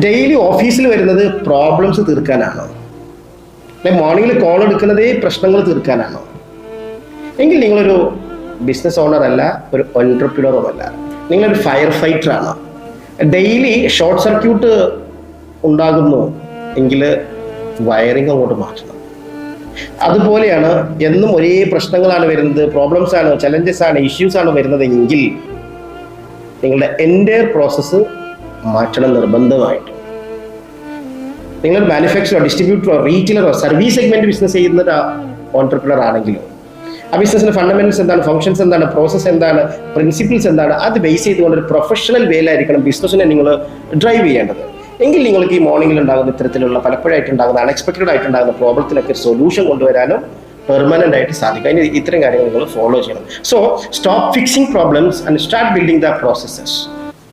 Daily ഓഫീസിൽ വരുന്നത് problems തീർക്കാനാണോ, അല്ലെ മോർണിംഗിൽ കോൾ എടുക്കുന്നതേ പ്രശ്നങ്ങൾ തീർക്കാനാണോ? എങ്കിൽ നിങ്ങളൊരു ബിസിനസ് ഓണർ അല്ല, ഒരു എന്റർപ്രിനറും അല്ല, നിങ്ങളൊരു ഫയർ ഫൈറ്റർ ആണ്. ഡെയിലി ഷോർട്ട് സർക്യൂട്ട് ഉണ്ടാകുന്നു എങ്കിൽ വയറിംഗ് അങ്ങോട്ട് മാറ്റണം. അതുപോലെയാണ് എന്നും ഒരേ പ്രശ്നങ്ങളാണ് വരുന്നത്, പ്രോബ്ലംസ് ആണ്, ചലഞ്ചസ് ആണ്, ഇഷ്യൂസ് ആണ് വരുന്നതെങ്കിൽ നിങ്ങളുടെ എൻ്റയർ പ്രോസസ്സ് മാറ്റണം നിർബന്ധമായിട്ട്. നിങ്ങൾ മാനുഫാക്ചറോ ഡിസ്ട്രിബ്യൂട്ടറോ റീറ്റെയിലറോ സർവീസ് സെഗ്മെന്റ് ബിസിനസ് ചെയ്യുന്ന ഒരു ഓൺടർപ്രണർ ആണെങ്കിലും ആ ബിസിനസിന്റെ ഫണ്ടമെന്റൽസ് എന്താണ്, ഫംഗ്ഷൻസ് എന്താണ്, പ്രോസസ് എന്താണ്, പ്രിൻസിപ്പിൾസ് എന്താണ്, അത് ബേസ് ചെയ്തുകൊണ്ട് ഒരു പ്രൊഫഷണൽ വേയിലായിരിക്കണം ബിസിനസ്സിനെ നിങ്ങൾ ഡ്രൈവ് ചെയ്യേണ്ടത്. എങ്കിൽ നിങ്ങൾക്ക് ഈ മോർണിംഗിൽ ഉണ്ടാകുന്ന ഇത്തരത്തിലുള്ള പലപ്പോഴായിട്ടുണ്ടാകുന്ന അൺഎക്സ്പെക്റ്റഡ് ആയിട്ടുണ്ടാകുന്ന പ്രോബ്ലത്തിനൊക്കെ സൊല്യൂഷൻ കൊണ്ടുവരാനും പെർമനന്റ് ആയിട്ട് സാധിക്കും. അതിന് ഇത്തരം കാര്യങ്ങൾ നിങ്ങൾ ഫോളോ ചെയ്യണം. So stop fixing problems and start building the processes.